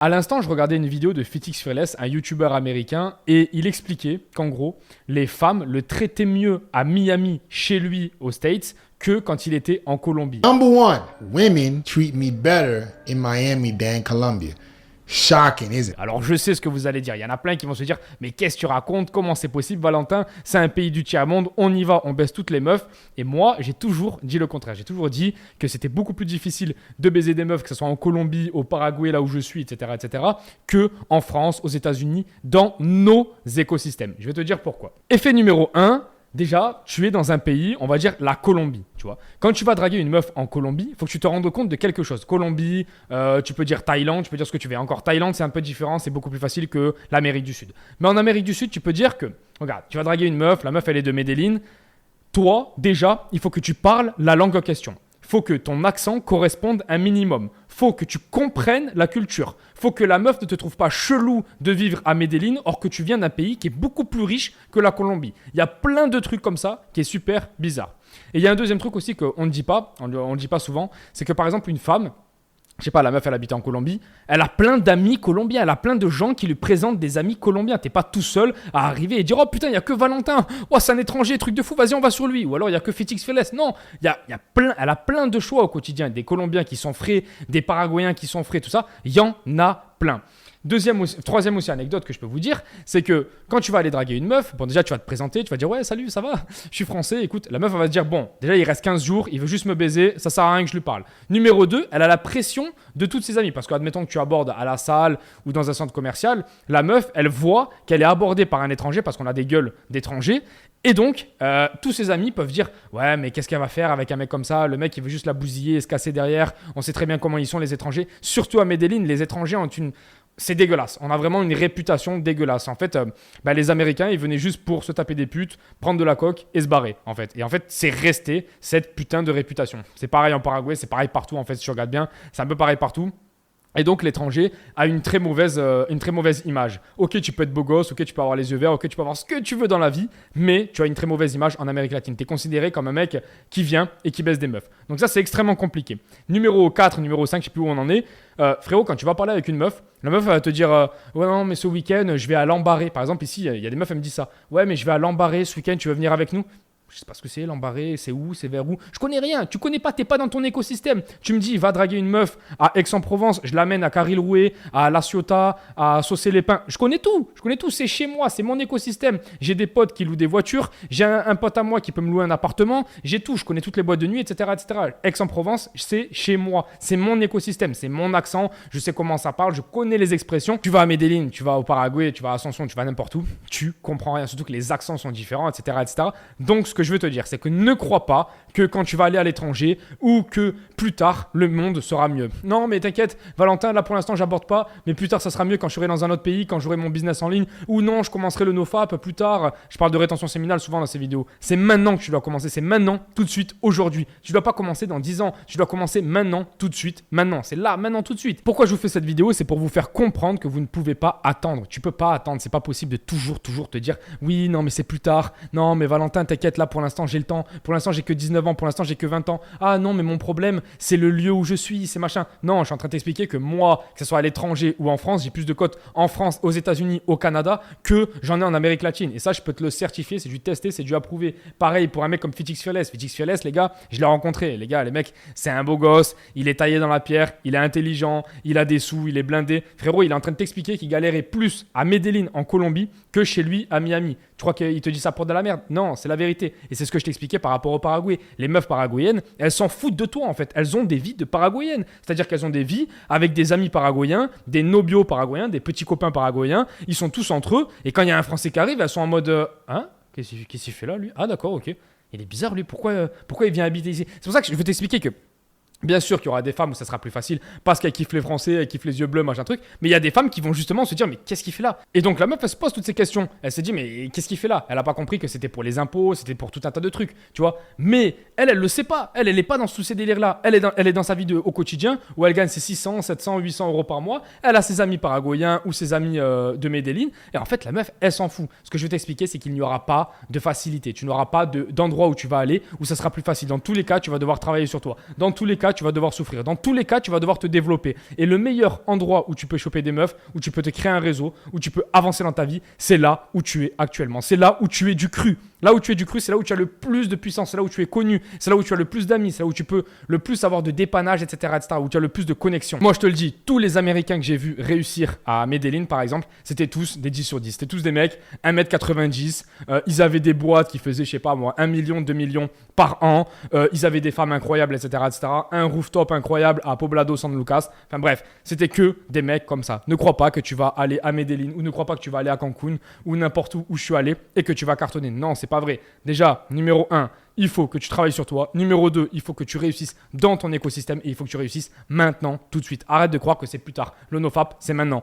À l'instant, je regardais une vidéo de Fitix Fearless, un YouTuber américain, et il expliquait qu'en gros, les femmes le traitaient mieux à Miami, chez lui, aux States, que quand il était en Colombie. Number one, women treat me better in Miami than Colombia. Shocking, isn't it? Alors je sais ce que vous allez dire, il y en a plein qui vont se dire « Mais qu'est-ce que tu racontes? Comment c'est possible, Valentin? C'est un pays du tiers-monde, on y va, on baisse toutes les meufs. » Et moi, j'ai toujours dit le contraire. J'ai toujours dit que c'était beaucoup plus difficile de baiser des meufs, que ce soit en Colombie, au Paraguay, là où je suis, etc., qu'en France, aux États-Unis, dans nos écosystèmes. Je vais te dire pourquoi. Effet numéro 1. Déjà, tu es dans un pays, on va dire la Colombie, tu vois. Quand tu vas draguer une meuf en Colombie, il faut que tu te rendes compte de quelque chose. Colombie, tu peux dire Thaïlande, tu peux dire ce que tu veux. Encore Thaïlande, c'est un peu différent, c'est beaucoup plus facile que l'Amérique du Sud. Mais en Amérique du Sud, tu peux dire que, regarde, tu vas draguer une meuf, la meuf elle est de Medellín. Toi, déjà, il faut que tu parles la langue en question. Il faut que ton accent corresponde un minimum. Il faut que tu comprennes la culture. Il faut que la meuf ne te trouve pas chelou de vivre à Medellín, or que tu viens d'un pays qui est beaucoup plus riche que la Colombie. Il y a plein de trucs comme ça qui est super bizarre. Et il y a un deuxième truc aussi qu'on ne dit pas, on ne dit pas souvent, c'est que par exemple une femme, je sais pas, la meuf elle habite en Colombie, elle a plein d'amis colombiens, elle a plein de gens qui lui présentent des amis colombiens. T'es pas tout seul à arriver et dire oh putain il y a que Valentin, oh c'est un étranger, truc de fou, vas-y on va sur lui. Ou alors il y a que Fitix Fearless. Non, il y a plein, elle a plein de choix au quotidien, des Colombiens qui sont frais, des Paraguayens qui sont frais, tout ça, il y en a plein. Troisième aussi anecdote que je peux vous dire, c'est que quand tu vas aller draguer une meuf, bon déjà tu vas te présenter, tu vas dire ouais salut ça va, je suis français, écoute, la meuf elle va te dire bon déjà il reste 15 jours, il veut juste me baiser, ça sert à rien que je lui parle. Numéro 2, elle a la pression de toutes ses amies, parce qu'admettons que tu abordes à la salle ou dans un centre commercial, la meuf elle voit qu'elle est abordée par un étranger parce qu'on a des gueules d'étrangers. Et donc, tous ses amis peuvent dire « Ouais, mais qu'est-ce qu'elle va faire avec un mec comme ça? Le mec, il veut juste la bousiller et se casser derrière. On sait très bien comment ils sont, les étrangers. » Surtout à Medellín, les étrangers ont une... C'est dégueulasse. On a vraiment une réputation dégueulasse. En fait, les Américains, ils venaient juste pour se taper des putes, prendre de la coke et se barrer, en fait. Et en fait, c'est resté cette putain de réputation. C'est pareil en Paraguay, c'est pareil partout, en fait, si tu regardes bien. C'est un peu pareil partout. Et donc, l'étranger a une très mauvaise image. Ok, tu peux être beau gosse, ok, tu peux avoir les yeux verts, ok, tu peux avoir ce que tu veux dans la vie, mais tu as une très mauvaise image en Amérique latine. Tu es considéré comme un mec qui vient et qui baisse des meufs. Donc ça, c'est extrêmement compliqué. Numéro 4, numéro 5, je sais plus où on en est. Frérot, quand tu vas parler avec une meuf, la meuf elle va te dire ouais non mais ce week-end je vais à l'Embarré. Par exemple ici, il y a des meufs, elles me disent ça. Ouais mais je vais à l'Embarré ce week-end, tu veux venir avec nous? Je sais pas ce que c'est, l'Embarré, c'est où, c'est vers où? Je connais rien, tu connais pas, t'es pas dans ton écosystème. Tu me dis, va draguer une meuf à Aix-en-Provence, je l'amène à Caril-Rouet, à La Ciotat, à Saucé-les-Pins. Je connais tout, c'est chez moi, c'est mon écosystème. J'ai des potes qui louent des voitures, j'ai un pote à moi qui peut me louer un appartement, j'ai tout, je connais toutes les boîtes de nuit, etc. Aix-en-Provence, c'est chez moi, c'est mon écosystème, c'est mon accent, je sais comment ça parle, je connais les expressions. Tu vas à Medellín, tu vas au Paraguay, tu vas à Asunción, tu vas n'importe où, tu comprends rien, surtout que les accents sont différents, etc. Donc, ce que je veux te dire, c'est que ne crois pas que quand tu vas aller à l'étranger ou que plus tard, le monde sera mieux. Non, mais t'inquiète, Valentin, là pour l'instant, j'aborde pas, mais plus tard, ça sera mieux quand je serai dans un autre pays, quand j'aurai mon business en ligne, ou non, je commencerai le NoFap plus tard. Je parle de rétention séminale souvent dans ces vidéos. C'est maintenant que tu dois commencer, c'est maintenant, tout de suite, aujourd'hui. Tu dois pas commencer dans 10 ans, tu dois commencer maintenant, tout de suite, maintenant. C'est là, maintenant, tout de suite. Pourquoi je vous fais cette vidéo? C'est pour vous faire comprendre que vous ne pouvez pas attendre. Tu peux pas attendre, c'est pas possible de toujours te dire oui, non, mais c'est plus tard. Non, mais Valentin, t'inquiète, là pour l'instant, j'ai le temps. Pour l'instant, j'ai que 19 ans. Pour l'instant, j'ai que 20 ans. Ah non, mais mon problème, c'est le lieu où je suis, c'est machin. Non, je suis en train de t'expliquer que moi, que ce soit à l'étranger ou en France, j'ai plus de cotes en France, aux États-Unis, au Canada que j'en ai en Amérique latine. Et ça, je peux te le certifier, c'est du testé, c'est du approuvé. Pareil pour un mec comme Fitix Fearless. Fitix Fearless, les gars, je l'ai rencontré. Les gars, les mecs, c'est un beau gosse, il est taillé dans la pierre, il est intelligent, il a des sous, il est blindé. Frérot, il est en train de t'expliquer qu'il galérait plus à Medellín, en Colombie, que chez lui à Miami. Tu crois qu'il te dit ça pour de la merde? Non, c'est la vérité. Et c'est ce que je t'expliquais par rapport au Paraguay. Les meufs paraguayennes, elles s'en foutent de toi en fait. Elles ont des vies de paraguayennes. C'est-à-dire qu'elles ont des vies avec des amis paraguayens, des nobios paraguayens, des petits copains paraguayens. Ils sont tous entre eux. Et quand il y a un Français qui arrive, elles sont en mode hein? Qu'est-ce qu'il fait là lui? Ah d'accord, ok. Il est bizarre lui. Pourquoi il vient habiter ici? C'est pour ça que je veux t'expliquer que bien sûr qu'il y aura des femmes où ça sera plus facile parce qu'elles kiffent les Français, elles kiffent les yeux bleus, machin truc. Mais il y a des femmes qui vont justement se dire mais qu'est-ce qu'il fait là? Et donc la meuf elle se pose toutes ces questions. Elle se dit mais qu'est-ce qu'il fait là? Elle a pas compris que c'était pour les impôts, c'était pour tout un tas de trucs, tu vois. Mais elle le sait pas. Elle est pas dans tous ces délires là. Elle est dans sa vie au quotidien où elle gagne ses 600, 700, 800 euros par mois. Elle a ses amis paraguayens ou ses amis de Medellín. Et en fait la meuf elle s'en fout. Ce que je veux t'expliquer c'est qu'il n'y aura pas de facilité. Tu n'auras pas d'endroit où tu vas aller où ça sera plus facile. Dans tous les cas tu vas devoir travailler sur toi. Dans tous les cas cas, tu vas devoir souffrir. Dans tous les cas, tu vas devoir te développer. Et le meilleur endroit où tu peux choper des meufs, où tu peux te créer un réseau, où tu peux avancer dans ta vie, c'est là où tu es actuellement. C'est là où tu es du cru. Là où tu es du cru, c'est là où tu as le plus de puissance, c'est là où tu es connu, c'est là où tu as le plus d'amis, c'est là où tu peux le plus avoir de dépannage, etc., où tu as le plus de connexion. Moi, je te le dis, tous les Américains que j'ai vus réussir à Medellín, par exemple, c'était tous des 10 sur 10. C'était tous des mecs, 1m90, ils avaient des boîtes qui faisaient, je sais pas moi, 1 million, 2 millions par an, ils avaient des femmes incroyables, etc., un rooftop incroyable à Poblado, San Lucas. Enfin bref, c'était que des mecs comme ça. Ne crois pas que tu vas aller à Medellín ou ne crois pas que tu vas aller à Cancun ou n'importe où je suis allé et que tu vas cartonner. Non, c'est pas vrai. Déjà, numéro 1, il faut que tu travailles sur toi. Numéro 2, il faut que tu réussisses dans ton écosystème et il faut que tu réussisses maintenant, tout de suite. Arrête de croire que c'est plus tard. Le NoFap, c'est maintenant.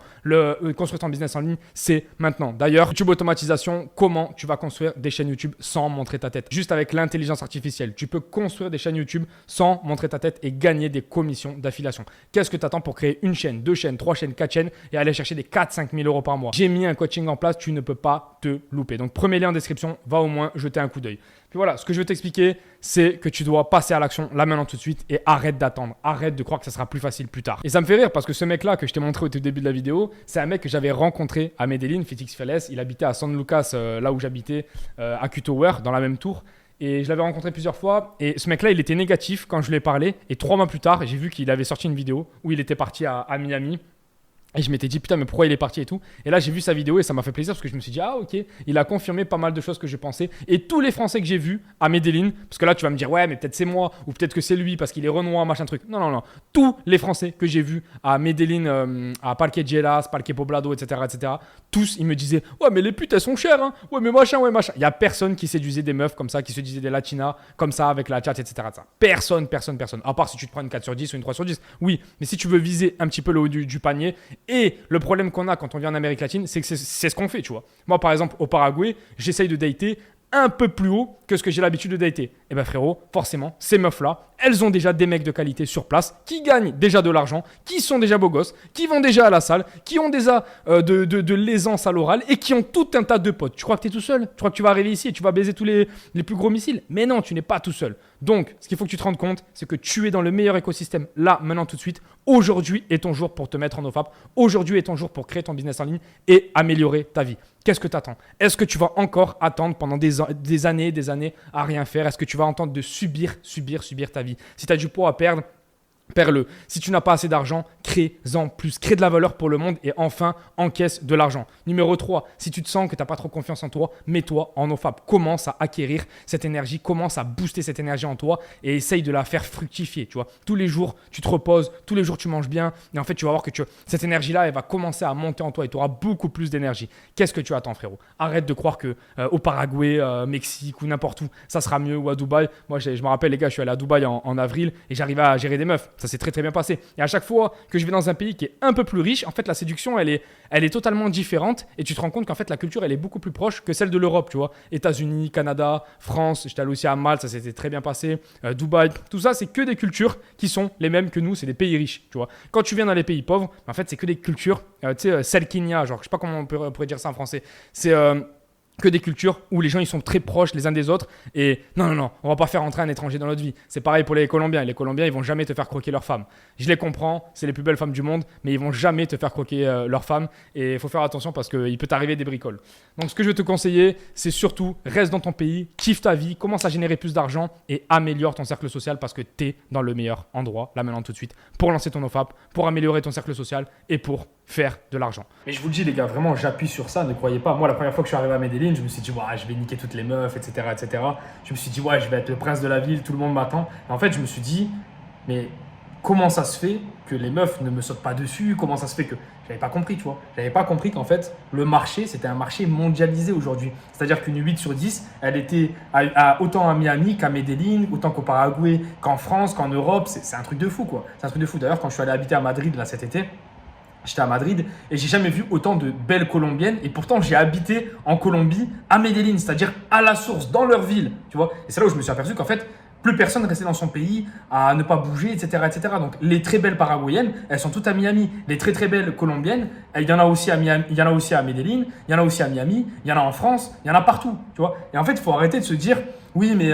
Construire ton business en ligne, c'est maintenant. D'ailleurs, YouTube automatisation, comment tu vas construire des chaînes YouTube sans montrer ta tête? Juste avec l'intelligence artificielle, tu peux construire des chaînes YouTube sans montrer ta tête et gagner des commissions d'affiliation. Qu'est-ce que tu attends pour créer une chaîne, 2 chaînes, 3 chaînes, 4 chaînes et aller chercher des 4-5 000 euros par mois? J'ai mis un coaching en place, tu ne peux pas te louper. Donc, premier lien en description, va au moins jeter un coup d'œil. Puis voilà, ce que je veux t'expliquer, c'est que tu dois passer à l'action là maintenant tout de suite et arrête d'attendre. Arrête de croire que ça sera plus facile plus tard. Et ça me fait rire parce que ce mec-là que je t'ai montré au tout début de la vidéo, c'est un mec que j'avais rencontré à Medellín, Félix Félès. Il habitait à San Lucas, là où j'habitais, à Q-Tower, dans la même tour. Et je l'avais rencontré plusieurs fois. Et ce mec-là, il était négatif quand je lui ai parlé. Et 3 mois plus tard, j'ai vu qu'il avait sorti une vidéo où il était parti à Miami. Et je m'étais dit, putain, mais pourquoi il est parti et tout. Et là, j'ai vu sa vidéo et ça m'a fait plaisir parce que je me suis dit, ah ok, il a confirmé pas mal de choses que je pensais. Et tous les Français que j'ai vus à Medellín, parce que là, tu vas me dire, ouais, mais peut-être c'est moi ou peut-être que c'est lui parce qu'il est renois, machin truc. Non, non, non. Tous les Français que j'ai vus à Medellín, à Parque Gelas, Parque Poblado, etc., tous, ils me disaient, ouais, mais les putes, elles sont chères, hein. Ouais, mais machin, ouais, machin. Il n'y a personne qui séduisait des meufs comme ça, qui se disait des latinas comme ça avec la chat, etc. Personne. À part si tu te prends une 4 sur 10 ou une 3 sur 10. Oui, mais si tu veux viser un petit peu le haut du panier. Et le problème qu'on a quand on vient en Amérique latine, c'est que c'est ce qu'on fait, tu vois. Moi, par exemple, au Paraguay, j'essaye de dater un peu plus haut que ce que j'ai l'habitude de dater. Et ben frérot, forcément, ces meufs-là, elles ont déjà des mecs de qualité sur place, qui gagnent déjà de l'argent, qui sont déjà beaux gosses, qui vont déjà à la salle, qui ont déjà de l'aisance à l'oral et qui ont tout un tas de potes. Tu crois que tu es tout seul? Tu crois que tu vas arriver ici et tu vas baiser tous les plus gros missiles? Mais non, tu n'es pas tout seul. Donc, ce qu'il faut que tu te rendes compte, c'est que tu es dans le meilleur écosystème là, maintenant, tout de suite. Aujourd'hui est ton jour pour te mettre en NoFap. Aujourd'hui est ton jour pour créer ton business en ligne et améliorer ta vie. Qu'est-ce que tu attends? Est-ce que tu vas encore attendre pendant des années à rien faire? Est-ce que tu vas entendre de subir ta vie? Si tu as du poids à perdre, perds-le. Si tu n'as pas assez d'argent, crée-en plus. Crée de la valeur pour le monde et enfin encaisse de l'argent. Numéro 3, si tu te sens que tu n'as pas trop confiance en toi, mets-toi en NoFap. Commence à acquérir cette énergie, commence à booster cette énergie en toi et essaye de la faire fructifier. Tu vois. Tous les jours, tu te reposes, tous les jours, tu manges bien et en fait, tu vas voir que cette énergie-là, elle va commencer à monter en toi et tu auras beaucoup plus d'énergie. Qu'est-ce que tu attends, frérot? Arrête de croire que au Paraguay, Mexique ou n'importe où, ça sera mieux ou à Dubaï. Moi, je me rappelle, les gars, je suis allé à Dubaï en avril et j'arrivais à gérer des meufs. Ça s'est très très bien passé. Et à chaque fois que je vais dans un pays qui est un peu plus riche, en fait la séduction elle est totalement différente et tu te rends compte qu'en fait la culture elle est beaucoup plus proche que celle de l'Europe, tu vois. États-Unis, Canada, France, j'étais allé aussi à Malte, ça s'était très bien passé, Dubaï, tout ça c'est que des cultures qui sont les mêmes que nous, c'est des pays riches, tu vois. Quand tu viens dans les pays pauvres, en fait c'est que des cultures, tu sais, selkinia, genre je sais pas comment on pourrait dire ça en français, c'est que des cultures où les gens ils sont très proches les uns des autres et non, on va pas faire entrer un étranger dans notre vie. C'est pareil pour les Colombiens. Les Colombiens ils vont jamais te faire croquer leur femme. Je les comprends, c'est les plus belles femmes du monde, mais ils vont jamais te faire croquer leur femme et il faut faire attention parce qu'il peut t'arriver des bricoles. Donc ce que je vais te conseiller, c'est surtout reste dans ton pays, kiffe ta vie, commence à générer plus d'argent et améliore ton cercle social parce que tu es dans le meilleur endroit là maintenant tout de suite pour lancer ton NoFap, pour améliorer ton cercle social et pour faire de l'argent. Mais je vous le dis les gars, vraiment j'appuie sur ça, ne croyez pas. Moi la première fois que je suis arrivé à Medellín, je me suis dit ouais, je vais niquer toutes les meufs, etc. Je me suis dit ouais, je vais être le prince de la ville, tout le monde m'attend. Et en fait je me suis dit mais comment ça se fait que les meufs ne me sautent pas dessus? Comment ça se fait que... J'avais pas compris, tu vois. J'avais pas compris qu'en fait, le marché, c'était un marché mondialisé aujourd'hui. C'est-à-dire qu'une 8 sur 10, elle était autant à Miami qu'à Medellín, autant qu'au Paraguay, qu'en France, qu'en Europe. C'est un truc de fou, quoi. C'est un truc de fou. D'ailleurs, quand je suis allé habiter à Madrid, là, cet été, j'étais à Madrid et j'ai jamais vu autant de belles Colombiennes. Et pourtant, j'ai habité en Colombie, à Medellín, c'est-à-dire à la source, dans leur ville, tu vois. Et c'est là où je me suis aperçu qu'en fait, Plus personne restait dans son pays à ne pas bouger, etc., etc. Donc les très belles paraguayennes, elles sont toutes à Miami. Les très très belles colombiennes, il y en a aussi à Miami, il y en a aussi à Medellín, il y en a aussi à Miami, il y en a en France, il y en a partout, tu vois. Et en fait, il faut arrêter de se dire, oui, mais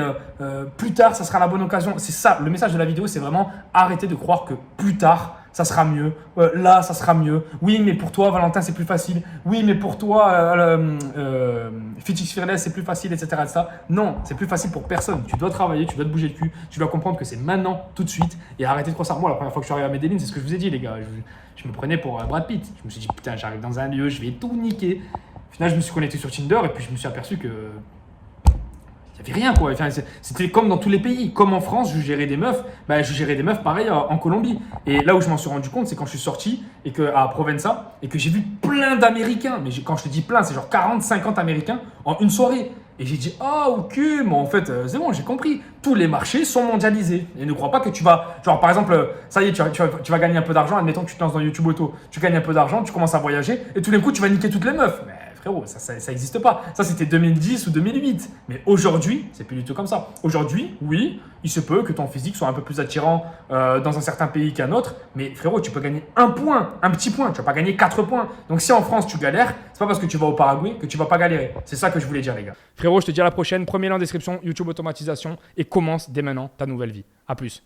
plus tard, ça sera la bonne occasion. C'est ça, le message de la vidéo, c'est vraiment arrêter de croire que plus tard, ça sera mieux. Là, ça sera mieux. Oui, mais pour toi, Valentin, c'est plus facile. Oui, mais pour toi, Fitix Fearless, c'est plus facile, etc., etc. Non, c'est plus facile pour personne. Tu dois travailler, tu dois te bouger le cul, tu dois comprendre que c'est maintenant, tout de suite, et arrêter de croire ça. Moi, la première fois que je suis arrivé à Medellín, c'est ce que je vous ai dit, les gars. Je me prenais pour Brad Pitt. Je me suis dit, putain, j'arrive dans un lieu, je vais tout niquer. Au final, je me suis connecté sur Tinder, et puis je me suis aperçu que il n'y avait rien, quoi. Enfin, c'était comme dans tous les pays. Comme en France, je gérais des meufs. Je gérais des meufs pareil en Colombie. Et là où je m'en suis rendu compte, c'est quand je suis sorti à Provenza et que j'ai vu plein d'Américains. Mais quand je te dis plein, c'est genre 40, 50 Américains en une soirée. Et j'ai dit, ah, ok, mais en fait, c'est bon, j'ai compris. Tous les marchés sont mondialisés. Et ne crois pas que tu vas, genre par exemple, ça y est, tu vas gagner un peu d'argent. Admettons que tu te lances dans YouTube Auto. Tu gagnes un peu d'argent, tu commences à voyager. Et tout d'un coup, tu vas niquer toutes les meufs. Mais frérot, ça n'existe pas. Ça, c'était 2010 ou 2008. Mais aujourd'hui, c'est plus du tout comme ça. Aujourd'hui, oui, il se peut que ton physique soit un peu plus attirant dans un certain pays qu'un autre. Mais frérot, tu peux gagner un point, un petit point. Tu vas pas gagner 4 points. Donc si en France, tu galères, c'est pas parce que tu vas au Paraguay que tu vas pas galérer. C'est ça que je voulais dire, les gars. Frérot, je te dis à la prochaine. Premier lien en description, YouTube automatisation. Et commence dès maintenant ta nouvelle vie. À plus.